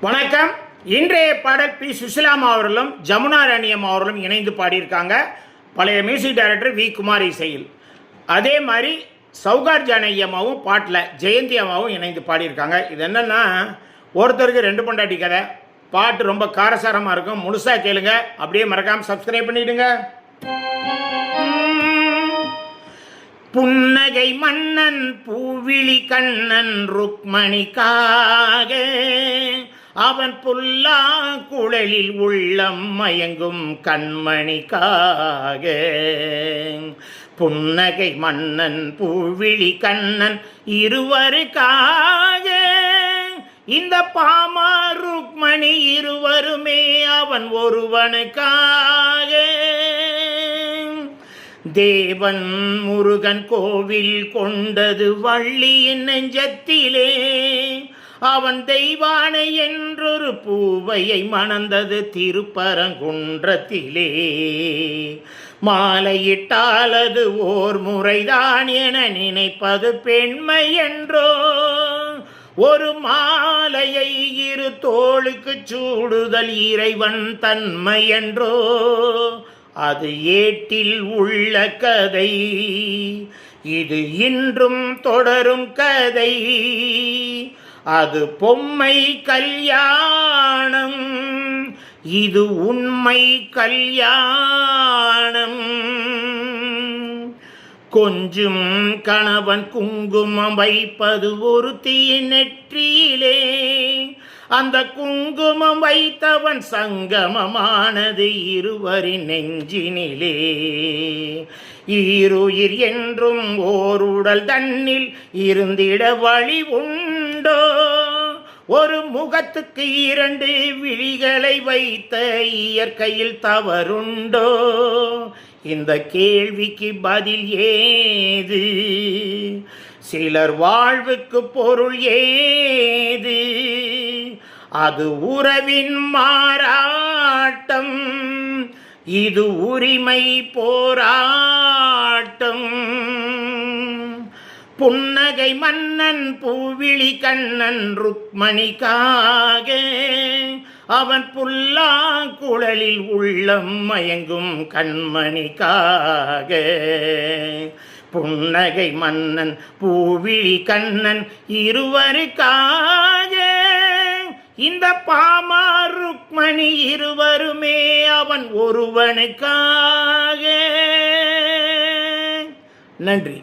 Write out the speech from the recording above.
வணக்கம். இன்றைய பாடல் பி சுசிலாமா அவர்களும் ஜமுனா ராணியம் அவர்களும் இணைந்து பாடியிருக்காங்க. பழைய மியூசிக் டைரக்டர் வி குமார் இசையில். அதே மாதிரி சௌகார் ஜானகி அம்மாவும் பாட்டில் ஜெயந்தி அம்மாவும் இணைந்து பாடியிருக்காங்க. இது என்னென்னா, ஒருத்தருக்கு ரெண்டு பொண்டாட்டி கதை. பாட்டு ரொம்ப காரசாரமாக இருக்கும். முழுசாக கேளுங்க. அப்படியே மறக்காமல் சப்ஸ்கிரைப் பண்ணிவிடுங்க. புன்னகை மன்னன் பூவிழி கண்ணன் ருக்மணிக்காக அவன் புல்லா குழலில் உள்ளம் மயங்கும் கண்மணிக்காக. புன்னகை மன்னன் பூவிழி கண்ணன் இருவருக்காக இந்த பாமா ருக்மணி இருவருமே அவன் ஒருவனுக்காக. தேவன் முருகன் கோவில் கொண்டது வள்ளியின் நெஞ்சத்திலே, அவன் தெய்வானை என்றொரு பூவையை மணந்தது திருப்பரங்குன்றத்திலே. மாலையிட்டால் அது ஓர் முறைதான் என நினைப்பது பெண்மை என்றோ, ஒரு மாலையை இரு தோளுக்கு சூடுதல் இறைவன் தன்மை என்றோ. அது ஏட்டில் உள்ள கதை, இது இன்றும் தொடரும் கதை. அது பொம்மை கல்யாணம், இது உண்மை கல்யாணம். கொஞ்சம் கணவன் குங்குமம் வைப்பது ஒருத்தியின் நெற்றியிலே, அந்த குங்குமம் வைத்தவன் சங்கமமானது இருவரின் நெஞ்சினிலே. ஈருயிர் என்றும் ஓருடல் தன்னில் இருந்திட வழி உண்டோ, ஒரு முகத்துக்கு இரண்டு விழிகளை வைத்த இயற்கையில் தவறுண்டோ. இந்த கேள்விக்கு பதில் ஏது? சிலர் வாழ்வுக்கு பொருள் ஏது? அது உறவின் மாறாட்டம், இது உரிமை போராட்டம். புன்னகை மன்னன் பூவிழி கண்ணன் ருக்மணிக்காக அவன் புல்லா குழலில் உள்ளம் மயங்கும் கண்மணிக்காக. புன்னகை மன்னன் பூவிழி கண்ணன் இருவருக்காக இந்த பாமா ருக்மணி இருவருமே அவன் ஒருவனுக்காக. நன்றி.